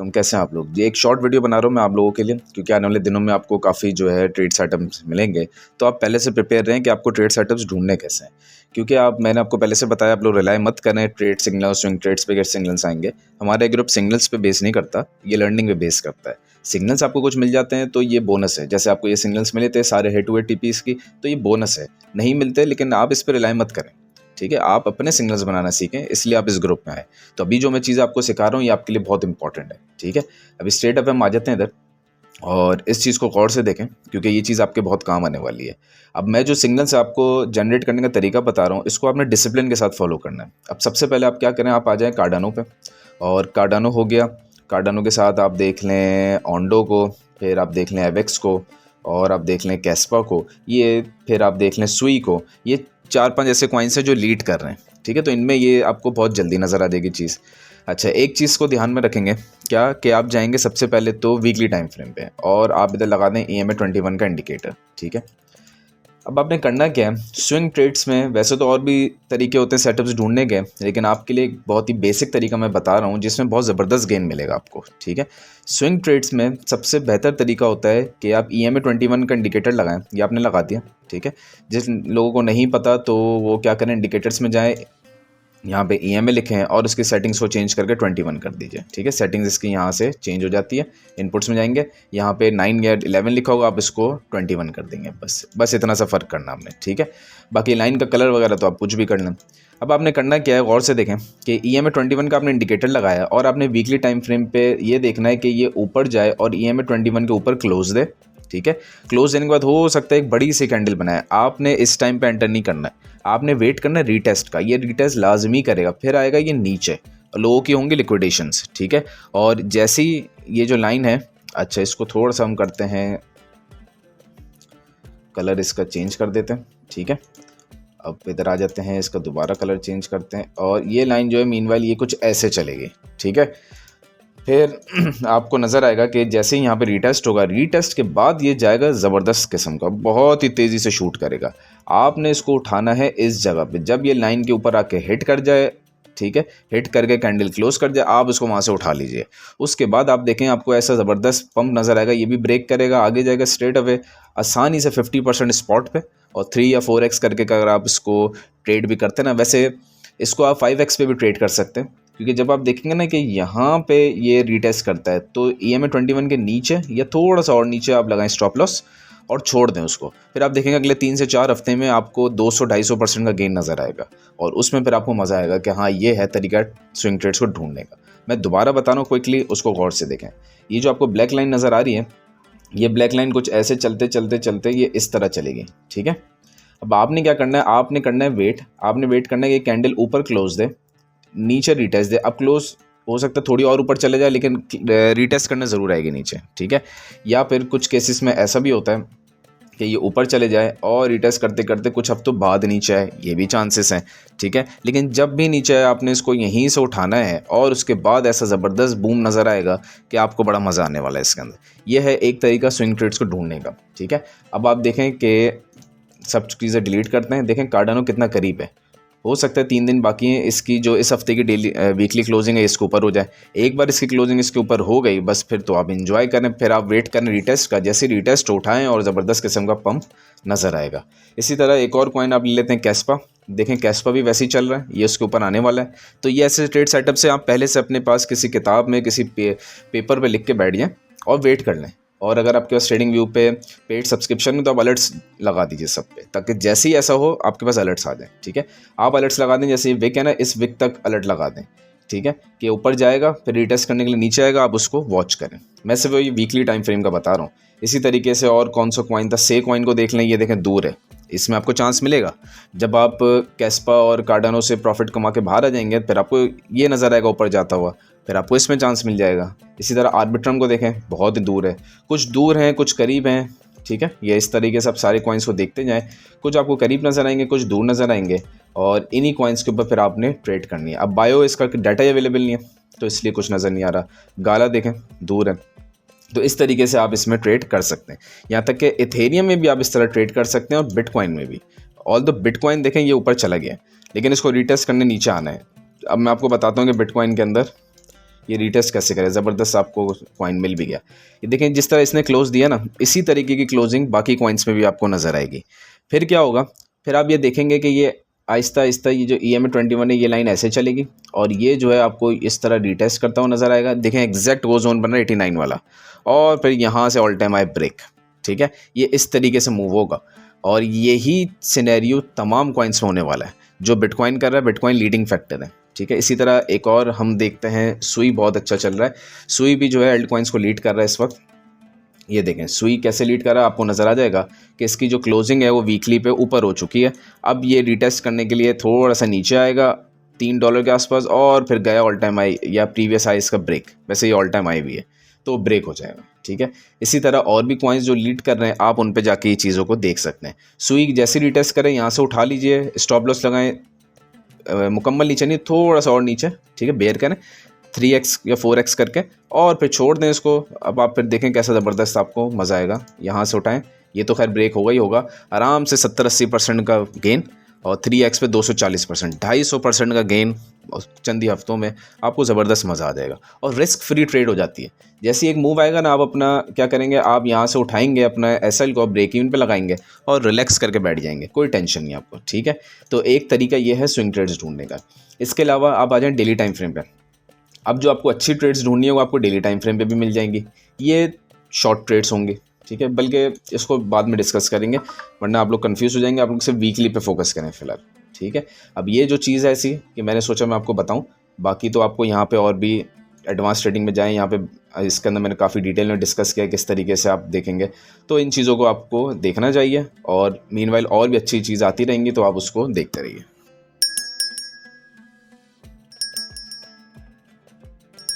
अलैकुम, कैसे हैं आप लोग? ये एक शॉर्ट वीडियो बना रहा हूँ मैं आप लोगों के लिए, क्योंकि आने वाले दिनों में आपको काफ़ी जो है ट्रेड सेटअप्स मिलेंगे। तो आप पहले से प्रिपेयर रहें कि आपको ट्रेड सेटअप्स ढूँढने कैसे हैं। क्योंकि मैंने आपको पहले से बताया, आप लोग रिलाय मत करें ट्रेड सिग्नल्स, स्विंग ट्रेड्स पे कैसे सिग्नल्स आएँगे। हमारा ग्रुप सिग्नल्स पे बेस नहीं करता, ये लर्निंग पे बेस करता है। सिग्नल्स आपको कुछ मिल जाते हैं तो ये बोनस है। जैसे आपको ये सिग्नल्स मिले थे सारे हेड टू हेड टीपीज़ की, तो ये बोनस है। नहीं मिलते, लेकिन आप इस पे रिलाय मत करें। ठीक है, आप अपने सिग्नल्स बनाना सीखें, इसलिए आप इस ग्रुप में आए। तो अभी जो मैं चीज़ आपको सिखा रहा हूँ ये आपके लिए बहुत इंपॉर्टेंट है। ठीक है, अभी स्ट्रेट अप हम आ जाते हैं इधर, और इस चीज़ को गौर से देखें, क्योंकि ये चीज़ आपके बहुत काम आने वाली है। अब मैं जो सिग्नल्स आपको जनरेट करने का तरीका बता रहा हूँ, इसको आपने डिसिप्लिन के साथ फॉलो करना है। अब सबसे पहले आप क्या करें, आप आ जाएँ कार्डानो पे, और कार्डानो हो गया। कार्डानो के साथ आप देख लें ओंडो को, फिर आप देख लें एवेक्स को, और आप देख लें कैस्पा को, ये फिर आप देख लें सुई को। ये 4-5 ऐसे कॉइन्स हैं जो लीड कर रहे हैं। ठीक है, तो इनमें ये आपको बहुत जल्दी नज़र आ जाएगी चीज़। अच्छा, एक चीज़ को ध्यान में रखेंगे क्या, कि आप जाएंगे सबसे पहले तो वीकली टाइम फ्रेम पे, और आप इधर लगा दें EMA 21 का इंडिकेटर। ठीक है, अब आपने करना क्या है, स्विंग ट्रेड्स में वैसे तो और भी तरीके होते हैं सेटअप्स ढूंढने के, लेकिन आपके लिए एक बहुत ही बेसिक तरीका मैं बता रहा हूँ जिसमें बहुत ज़बरदस्त गेन मिलेगा आपको। ठीक है, स्विंग ट्रेड्स में सबसे बेहतर तरीका होता है कि आप EMA 21 का इंडिकेटर लगाएं। ये आपने लगा दिया। ठीक है, जिस लोगों को नहीं पता तो वो क्या करें, इंडिकेटर्स में जाएँ, यहाँ पे EMA लिखें और उसकी सेटिंग्स को चेंज करके 21 कर दीजिए। ठीक है, सेटिंग्स इसकी यहाँ से चेंज हो जाती है। इनपुट्स में जाएंगे, यहाँ पे 9 या 11 लिखा होगा, आप इसको 21 कर देंगे। बस इतना सा फ़र्क करना आपने। ठीक है, बाकी लाइन का कलर वगैरह तो आप कुछ भी कर लें। अब आपने करना क्या है, गौर से देखें कि EMA 21 का आपने इंडिकेटर लगाया, और आपने वीकली टाइम फ्रेम पे ये देखना है कि ये ऊपर जाए और EMA 21 के ऊपर क्लोज दे। ठीक है, क्लोज देने के बाद हो सकता है एक बड़ी सी कैंडल बनाए, आपने इस टाइम पे एंटर नहीं करना है, आपने वेट करना है रीटेस्ट का। ये रीटेस्ट लाजमी करेगा, फिर आएगा ये नीचे, लोगों की होंगी लिक्विडेशंस। ठीक है, और जैसी ये जो लाइन है, अच्छा इसको थोड़ा सा हम करते हैं कलर, इसका चेंज कर देते हैं। ठीक है, अब इधर आ जाते हैं, इसका दोबारा कलर चेंज करते हैं, और ये लाइन जो है मीनवाइल ये कुछ ऐसे चलेगी। ठीक है, फिर आपको नज़र आएगा कि जैसे ही यहाँ पे रीटेस्ट होगा, रीटेस्ट के बाद ये जाएगा ज़बरदस्त किस्म का, बहुत ही तेज़ी से शूट करेगा। आपने इसको उठाना है इस जगह पे, जब ये लाइन के ऊपर आके हिट कर जाए, ठीक है, हिट करके कैंडल क्लोज कर जाए, आप इसको वहाँ से उठा लीजिए। उसके बाद आप देखें, आपको ऐसा ज़बरदस्त पंप नज़र आएगा, ये भी ब्रेक करेगा, आगे जाएगा स्ट्रेट अवे आसानी से 50% स्पॉट पे, और 3 या 4x करके अगर आप इसको ट्रेड भी करते हैं ना, वैसे इसको आप 5x पे भी ट्रेड कर सकते हैं। क्योंकि जब आप देखेंगे ना कि यहाँ पे ये रीटेस्ट करता है, तो EMA 21 के नीचे या थोड़ा सा और नीचे आप लगाएं स्टॉप लॉस और छोड़ दें उसको। फिर आप देखेंगे अगले 3 से 4 हफ्ते में आपको 200-250% का गेन नज़र आएगा, और उसमें फिर आपको मज़ा आएगा कि हाँ, ये है तरीका स्विंग ट्रेड्स को ढूंढने का। मैं दोबारा बता रहा हूँ क्विकली, उसको गौर से देखें। ये जो आपको ब्लैक लाइन नज़र आ रही है, ये ब्लैक लाइन कुछ ऐसे चलते चलते चलते ये इस तरह चलेगी। ठीक है, अब आपने क्या करना है, आपने करना है वेट। आपने वेट करना है कि कैंडल ऊपर क्लोज दे, नीचे रीटेस्ट दे। अब क्लोज हो सकता है थोड़ी और ऊपर चले जाए, लेकिन रीटेस्ट करने ज़रूर आएगी नीचे। ठीक है, या फिर कुछ केसेस में ऐसा भी होता है कि ये ऊपर चले जाए और रीटेस्ट करते करते कुछ हफ्तों बाद नीचे आए, ये भी चांसेस हैं। ठीक है, लेकिन जब भी नीचे आए, आपने इसको यहीं से उठाना है, और उसके बाद ऐसा ज़बरदस्त बूम नज़र आएगा कि आपको बड़ा मज़ा आने वाला है इसके अंदर। यह है एक तरीका स्विंग ट्रेड्स को ढूंढने का। ठीक है, अब आप देखें कि सब चीज़ें डिलीट करते हैं, देखें कार्डानो कितना करीब है। हो सकता है 3 दिन बाकी हैं इसकी, जो इस हफ्ते की डेली वीकली क्लोजिंग है इसके ऊपर हो जाए। एक बार इसकी क्लोजिंग इसके ऊपर हो गई, बस फिर तो आप एंजॉय करें, फिर आप वेट करें रीटेस्ट का। जैसे रीटेस्ट उठाएं और ज़बरदस्त किस्म का पंप नज़र आएगा। इसी तरह एक और कॉइन आप ले लेते हैं कैस्पा। देखें कैस्पा भी वैसे ही चल रहा है, ये उसके ऊपर आने वाला है। तो ये ऐसे ट्रेड सेटअप से आप पहले से अपने पास किसी किताब में, किसी पेपर पर लिख के बैठ जाएँ और वेट कर लें। और अगर आपके पास ट्रेडिंग व्यू पे पेड सब्सक्रिप्शन में, तो आप अलर्ट्स लगा दीजिए सब पे, ताकि जैसे ही ऐसा हो आपके पास अलर्ट्स आ जाए। ठीक है, आप अलर्ट्स लगा दें, जैसे विक है ना, इस विक तक अलर्ट लगा दें। ठीक है, कि ऊपर जाएगा, फिर रीटेस्ट करने के लिए नीचे आएगा, आप उसको वॉच करें। मैं सिर्फ ये वीकली टाइम फ्रेम का बता रहा हूँ। इसी तरीके से और कौन सा कॉइन था, से कॉइन को देख लें, ये देखें दूर है, इसमें आपको चांस मिलेगा। जब आप कैस्पा और कार्डानो से प्रॉफिट कमा के बाहर आ जाएंगे, फिर आपको ये नज़र आएगा ऊपर जाता हुआ, फिर आपको इसमें चांस मिल जाएगा। इसी तरह आर्बिट्रम को देखें, बहुत ही दूर है, कुछ दूर हैं कुछ करीब हैं। ठीक है, ये इस तरीके से आप सारे कॉइन्स को देखते जाएं, कुछ आपको करीब नज़र आएंगे, कुछ दूर नज़र आएंगे, और इन्हीं कॉइन्स के ऊपर फिर आपने ट्रेड करनी है। अब बायो इसका डाटा ही अवेलेबल नहीं है, तो इसलिए कुछ नज़र नहीं आ रहा। गाला देखें, दूर है। तो इस तरीके से आप इसमें ट्रेड कर सकते हैं। यहाँ तक कि इथेरियम में भी आप इस तरह ट्रेड कर सकते हैं, और बिटकॉइन में भी। ऑल द बिटकॉइन देखें, ये ऊपर चला गया, लेकिन इसको रीटेस्ट करने नीचे आना है। अब मैं आपको बताता हूँ कि बिटकॉइन के अंदर ये रीटेस्ट कैसे करें, ज़बरदस्त आपको कॉइन मिल भी गया। ये देखें जिस तरह इसने क्लोज दिया ना, इसी तरीके की क्लोजिंग बाकी कॉइन्स में भी आपको नज़र आएगी। फिर क्या होगा, फिर आप ये देखेंगे कि ये आहिस्ता आहिस्ता ये जो EMA21 है ये लाइन ऐसे चलेगी और ये जो है आपको इस तरह रीटेस्ट करता हुआ नज़र आएगा। देखें एग्जैक्ट वो जोन बन रहा है 89 वाला, और फिर यहाँ से ऑल टाइम हाई ब्रेक, ठीक है, ये इस तरीके से मूव होगा। और यही सिनेरियो तमाम कॉइन्स में होने वाला है। जो बिटकॉइन कर रहा है, बिटकॉइन लीडिंग फैक्टर है, ठीक है। इसी तरह एक और हम देखते हैं, सुई बहुत अच्छा चल रहा है। सुई भी जो है एल्ट कॉइन्स को लीड कर रहा है इस वक्त। ये देखें सुई कैसे लीड कर रहा है, आपको नज़र आ जाएगा कि इसकी जो क्लोजिंग है वो वीकली पे ऊपर हो चुकी है। अब ये रिटेस्ट करने के लिए थोड़ा सा नीचे आएगा $3 के आसपास, और फिर गया ऑल टाइम हाई या प्रीवियस हाई इसका ब्रेक, वैसे ये ऑल टाइम हाई भी है तो ब्रेक हो जाएगा, ठीक है। इसी तरह और भी कॉइन्स जो लीड कर रहे हैं, आप उन पे जाके ये चीज़ों को देख सकते हैं। सुई जैसे रिटेस्ट करें यहाँ से उठा लीजिए, स्टॉप लॉस लगाएं, मुकम्मल नीचे नहीं, थोड़ा सा और नीचे, ठीक है, बेयर करें 3x या 4x करके, और फिर छोड़ दें इसको। अब आप फिर देखें कैसा ज़बरदस्त आपको मज़ा आएगा। यहाँ से उठाएं, ये तो खैर ब्रेक होगा ही होगा, आराम से 70-80% का गेन, और 3x पे 240%, 250% का गेन चंद ही हफ्तों में, आपको ज़बरदस्त मज़ा आ जाएगा और रिस्क फ्री ट्रेड हो जाती है। जैसे एक मूव आएगा ना, आप अपना क्या करेंगे, आप यहाँ से उठाएंगे अपना SL को, ब्रेक इवन पे लगाएंगे और रिलैक्स करके बैठ जाएंगे, कोई टेंशन नहीं आपको, ठीक है। तो एक तरीका ये है स्विंग ट्रेड्स ढूंढने का। इसके अलावा आप आ जाएँ डेली टाइम फ्रेम पर। अब जो आपको अच्छी ट्रेड्स ढूंढनी है वो आपको डेली टाइम फ्रेम पे भी मिल जाएंगी। ये शॉर्ट ट्रेड्स होंगे, ठीक है, बल्कि इसको बाद में डिस्कस करेंगे, वरना आप लोग कंफ्यूज हो जाएंगे। आप लोग सिर्फ वीकली पे फोकस करें फिलहाल, ठीक है। अब ये जो चीज़ है ऐसी कि मैंने सोचा मैं आपको बताऊं, बाकी तो आपको यहाँ पे और भी एडवांस ट्रेडिंग में जाएं, यहाँ पे इसके अंदर मैंने काफ़ी डिटेल में डिस्कस किया किस तरीके से आप देखेंगे, तो इन चीज़ों को आपको देखना चाहिए। और मीनवाइल और भी अच्छी चीज़ आती रहेंगी तो आप उसको देखते रहिए।